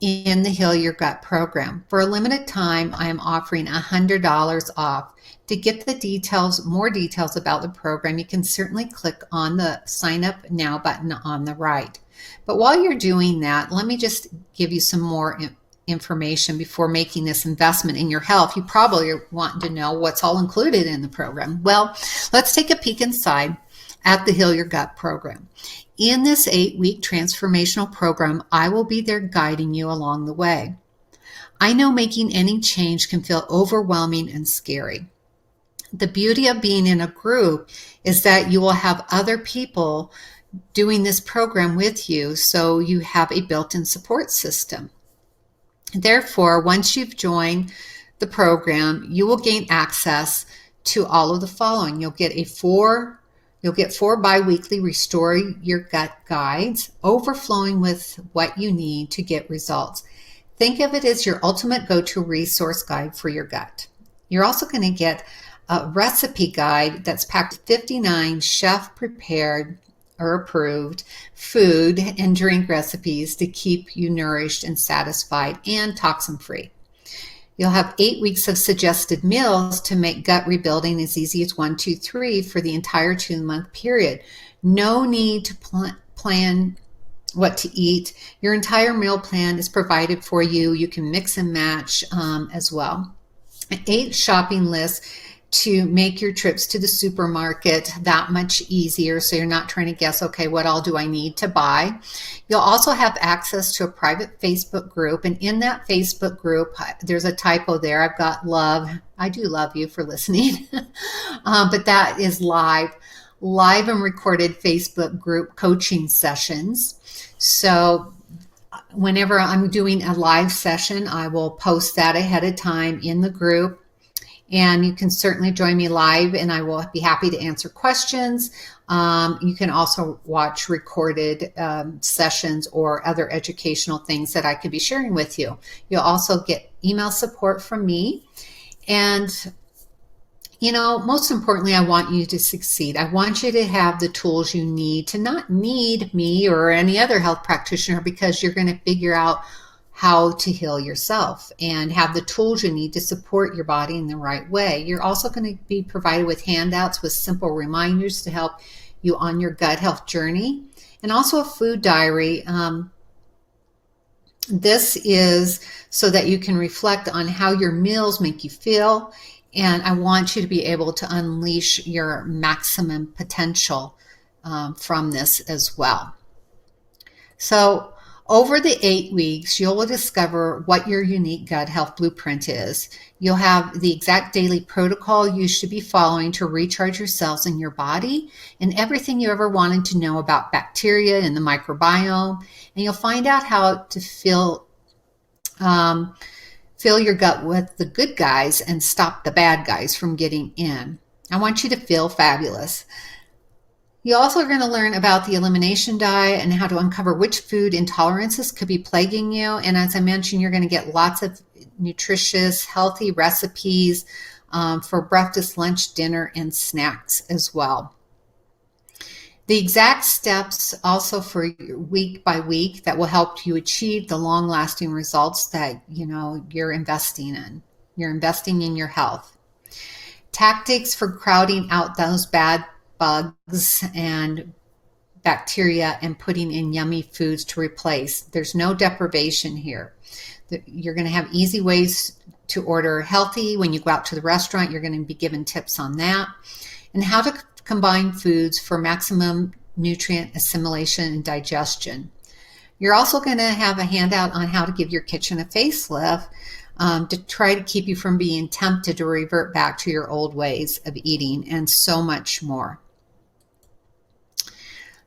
in the Heal Your Gut program. For a limited time, I am offering $100 off. To get the details, more details about the program, you can certainly click on the Sign Up Now button on the right. But while you're doing that, let me just give you some more information before making this investment in your health, you probably want to know what's all included in the program. Well, let's take a peek inside at the Heal Your Gut program. In this 8-week transformational program, I will be there guiding you along the way. I know making any change can feel overwhelming and scary. The beauty of being in a group is that you will have other people doing this program with you, so you have a built-in support system. Therefore, once you've joined the program, you will gain access to all of the following. You'll get 4 bi-weekly Restore Your Gut guides, overflowing with what you need to get results. Think of it as your ultimate go-to resource guide for your gut. You're also going to get a recipe guide that's packed with 59 chef-prepared or approved food and drink recipes to keep you nourished and satisfied and toxin-free. You'll have 8 weeks of suggested meals to make gut rebuilding as easy as 1, 2, 3 for the entire 2-month period. No need to plan what to eat. Your entire meal plan is provided for you. You can mix and match as well. 8 shopping lists to make your trips to the supermarket that much easier, so you're not trying to guess, okay, what all do I need to buy? You'll also have access to a private Facebook group, and in that Facebook group, there's a typo there. I've got love. I do love you for listening, but that is live and recorded Facebook group coaching sessions. So whenever I'm doing a live session, I will post that ahead of time in the group. And you can certainly join me live, and I will be happy to answer questions. You can also watch recorded sessions or other educational things that I could be sharing with you. You'll also get email support from me. And, most importantly, I want you to succeed. I want you to have the tools you need to not need me or any other health practitioner, because you're going to figure out how to heal yourself and have the tools you need to support your body in the right way. You're also going to be provided with handouts with simple reminders to help you on your gut health journey, and also a food diary. This is so that you can reflect on how your meals make you feel, and I want you to be able to unleash your maximum potential from this as well. So over the 8 weeks, you'll discover what your unique gut health blueprint is. You'll have the exact daily protocol you should be following to recharge your cells in your body, and everything you ever wanted to know about bacteria and the microbiome. And you'll find out how to fill your gut with the good guys and stop the bad guys from getting in. I want you to feel fabulous. You also are going to learn about the elimination diet and how to uncover which food intolerances could be plaguing you. And as I mentioned, you're going to get lots of nutritious, healthy recipes for breakfast, lunch, dinner, and snacks as well. The exact steps also for week by week that will help you achieve the long-lasting results that you're investing in. You're investing in your health. Tactics for crowding out those bad bugs and bacteria and putting in yummy foods to replace. There's no deprivation here. You're going to have easy ways to order healthy. When you go out to the restaurant, you're going to be given tips on that, and how to combine foods for maximum nutrient assimilation and digestion. You're also going to have a handout on how to give your kitchen a facelift to try to keep you from being tempted to revert back to your old ways of eating, and so much more.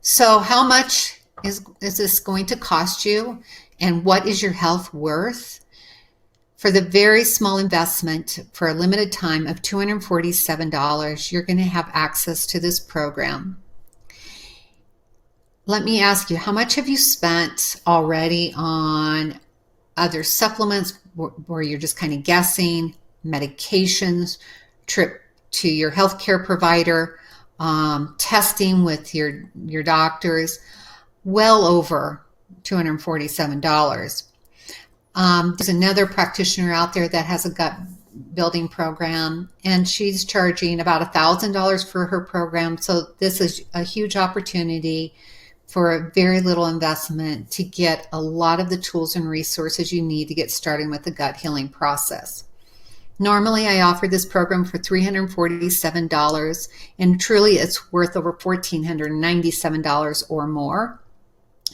So how much is this going to cost you, and what is your health worth? For the very small investment for a limited time of $247, you're going to have access to this program. Let me ask you, how much have you spent already on other supplements where you're just kind of guessing, medications, trip to your healthcare provider, testing with your doctors? Well over $247. There's another practitioner out there that has a gut building program, and she's charging about $1,000 for her program. So this is a huge opportunity for a very little investment to get a lot of the tools and resources you need to get started with the gut healing process. Normally, I offer this program for $347, and truly it's worth over $1,497 or more.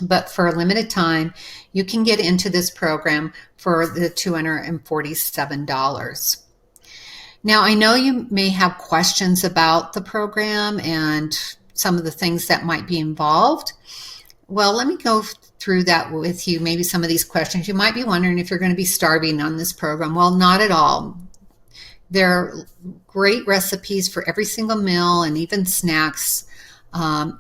But for a limited time, you can get into this program for the $247. Now, I know you may have questions about the program and some of the things that might be involved. Well, let me go through that with you, maybe some of these questions. You might be wondering if you're going to be starving on this program. Well, not at all. There are great recipes for every single meal and even snacks.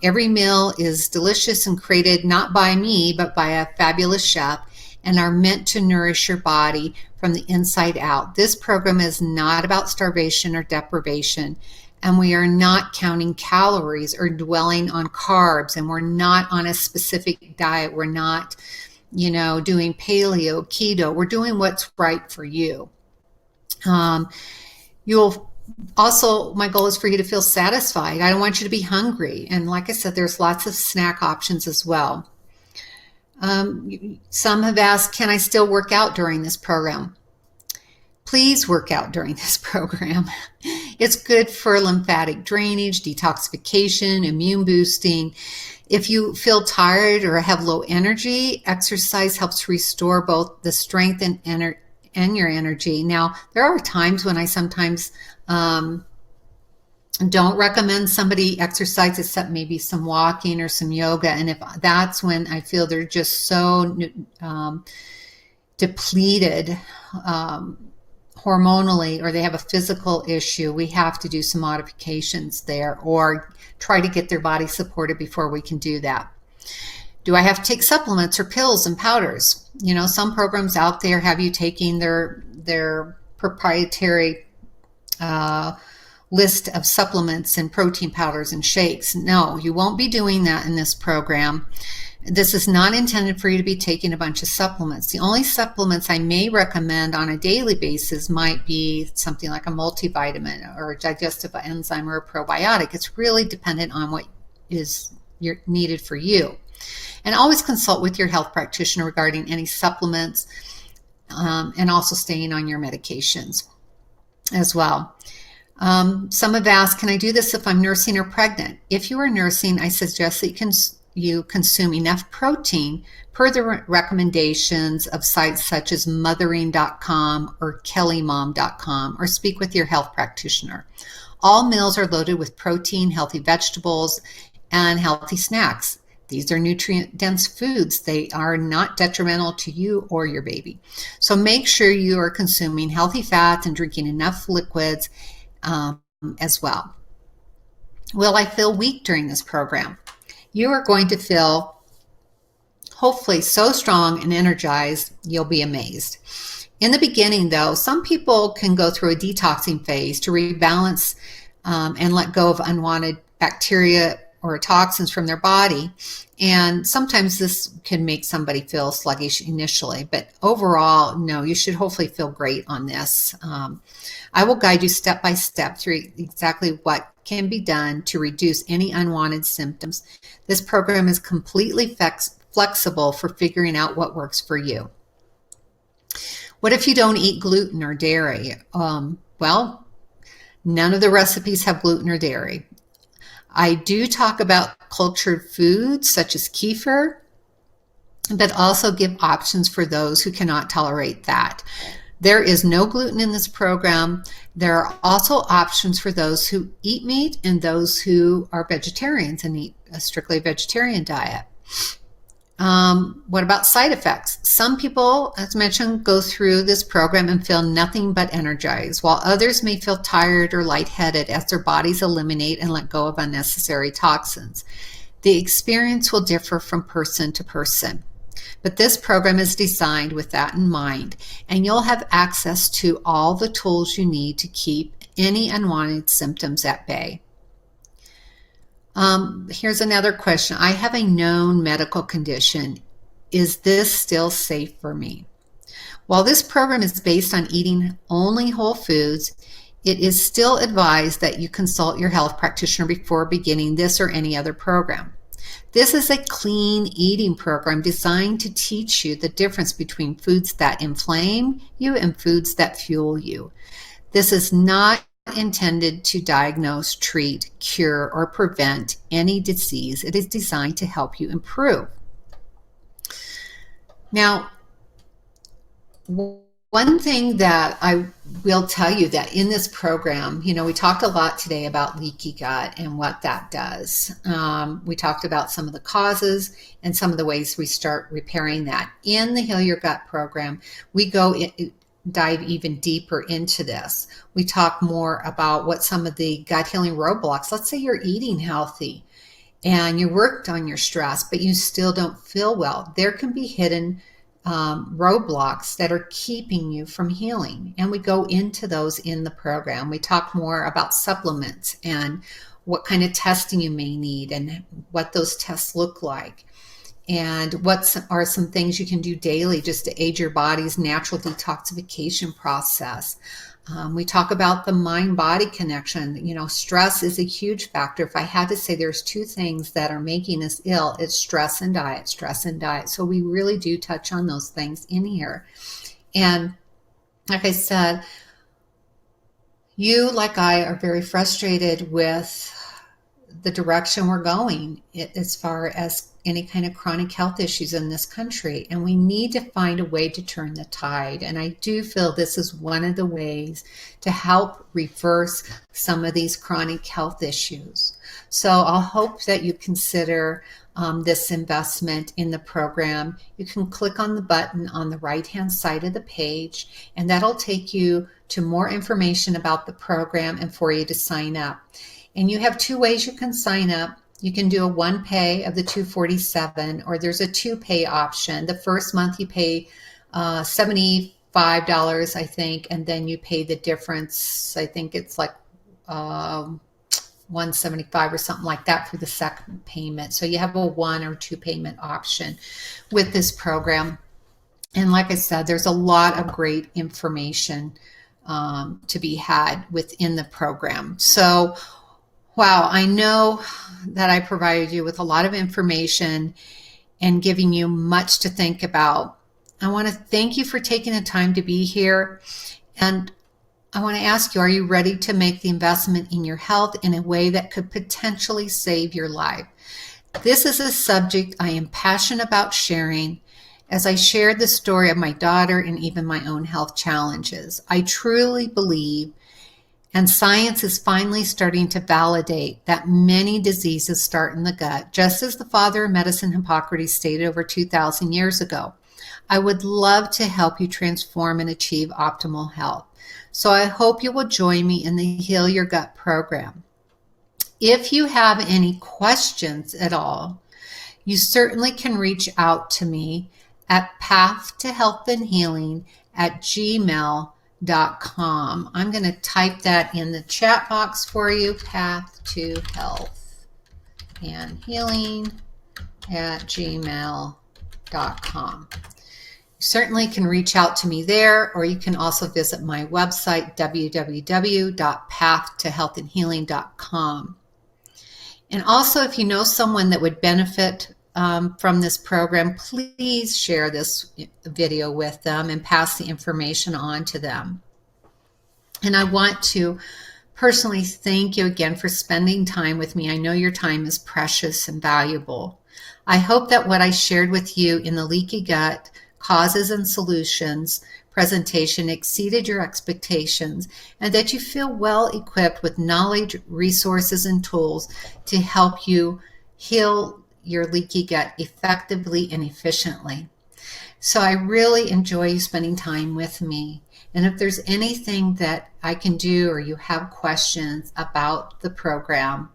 Every meal is delicious and created not by me, but by a fabulous chef, and are meant to nourish your body from the inside out. This program is not about starvation or deprivation, and we are not counting calories or dwelling on carbs, and we're not on a specific diet. We're not, doing paleo, keto. We're doing what's right for you. You'll also, my goal is for you to feel satisfied. I don't want you to be hungry. And like I said, there's lots of snack options as well. Some have asked, can I still work out during this program? Please work out during this program. It's good for lymphatic drainage, detoxification, immune boosting. If you feel tired or have low energy, exercise helps restore both the strength and your energy. Now, there are times when I sometimes don't recommend somebody exercise except maybe some walking or some yoga. And if that's when I feel they're just so depleted hormonally, or they have a physical issue, we have to do some modifications there or try to get their body supported before we can do that. Do I have to take supplements or pills and powders? Some programs out there have you taking their proprietary list of supplements and protein powders and shakes. No, you won't be doing that in this program. This is not intended for you to be taking a bunch of supplements. The only supplements I may recommend on a daily basis might be something like a multivitamin or a digestive enzyme or a probiotic. It's really dependent on what is needed for you. And always consult with your health practitioner regarding any supplements and also staying on your medications as well. Some have asked, can I do this if I'm nursing or pregnant? If you are nursing, I suggest that you consume enough protein per the recommendations of sites such as mothering.com or kellymom.com, or speak with your health practitioner. All meals are loaded with protein, healthy vegetables, and healthy snacks. These are nutrient-dense foods. They are not detrimental to you or your baby. So make sure you are consuming healthy fats and drinking enough liquids as well. Will I feel weak during this program? You are going to feel hopefully so strong and energized, you'll be amazed. In the beginning, though, some people can go through a detoxing phase to rebalance and let go of unwanted bacteria or toxins from their body. And sometimes this can make somebody feel sluggish initially, but overall, no, you should hopefully feel great on this. I will guide you step by step through exactly what can be done to reduce any unwanted symptoms. This program is completely flexible for figuring out what works for you. What if you don't eat gluten or dairy? Well, none of the recipes have gluten or dairy. I do talk about cultured foods such as kefir, but also give options for those who cannot tolerate that. There is no gluten in this program. There are also options for those who eat meat and those who are vegetarians and eat a strictly vegetarian diet. What about side effects? Some people, as mentioned, go through this program and feel nothing but energized, while others may feel tired or lightheaded as their bodies eliminate and let go of unnecessary toxins. The experience will differ from person to person, but this program is designed with that in mind, and you'll have access to all the tools you need to keep any unwanted symptoms at bay. Here's another question. I have a known medical condition. Is this still safe for me? While this program is based on eating only whole foods, it is still advised that you consult your health practitioner before beginning this or any other program. This is a clean eating program designed to teach you the difference between foods that inflame you and foods that fuel you. This is not intended to diagnose, treat, cure, or prevent any disease. It is designed to help you improve. Now, one thing that I will tell you that in this program, we talked a lot today about leaky gut and what that does. We talked about some of the causes and some of the ways we start repairing that. In the Heal Your Gut program, we dive even deeper into this. We talk more about what some of the gut healing roadblocks, let's say you're eating healthy and you worked on your stress, but you still don't feel well. There can be hidden roadblocks that are keeping you from healing. And we go into those in the program. We talk more about supplements and what kind of testing you may need and what those tests look like. And what are some things you can do daily just to aid your body's natural detoxification process. We talk about the mind-body connection. Stress is a huge factor. If I had to say there's two things that are making us ill, it's stress and diet, stress and diet. So we really do touch on those things in here. And like I said, you, like I, are very frustrated with the direction we're going as far as any kind of chronic health issues in this country. And we need to find a way to turn the tide. And I do feel this is one of the ways to help reverse some of these chronic health issues. So I'll hope that you consider this investment in the program. You can click on the button on the right-hand side of the page, and that'll take you to more information about the program and for you to sign up. And you have two ways you can sign up. You can do a one pay of the $247, or there's a two pay option. The first month you pay $75, I think, and then you pay the difference. I think it's like $175 or something like that for the second payment. So you have a one or two payment option with this program. And like I said, there's a lot of great information to be had within the program. So wow, I know that I provided you with a lot of information and giving you much to think about. I want to thank you for taking the time to be here. And I want to ask you, are you ready to make the investment in your health in a way that could potentially save your life? This is a subject I am passionate about sharing, as I shared the story of my daughter and even my own health challenges. I truly believe, and science is finally starting to validate, that many diseases start in the gut, just as the father of medicine Hippocrates stated over 2,000 years ago. I would love to help you transform and achieve optimal health. So I hope you will join me in the Heal Your Gut program. If you have any questions at all, you certainly can reach out to me at pathtohealthandhealing@gmail.com. I'm going to type that in the chat box for you, pathtohealthandhealing@gmail.com. You certainly can reach out to me there, or you can also visit my website, www.pathtohealthandhealing.com. And also, if you know someone that would benefit from this program, please share this video with them and pass the information on to them. And I want to personally thank you again for spending time with me. I know your time is precious and valuable. I hope that what I shared with you in the Leaky Gut Causes and Solutions presentation exceeded your expectations, and that you feel well equipped with knowledge, resources, and tools to help you heal your leaky gut effectively and efficiently. So I really enjoy you spending time with me. And if there's anything that I can do, or you have questions about the program,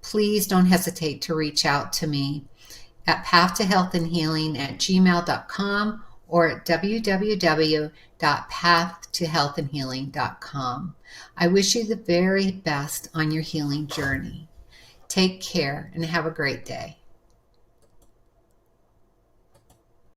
please don't hesitate to reach out to me at pathtohealthandhealing@gmail.com or at www.pathtohealthandhealing.com. I wish you the very best on your healing journey. Take care and have a great day.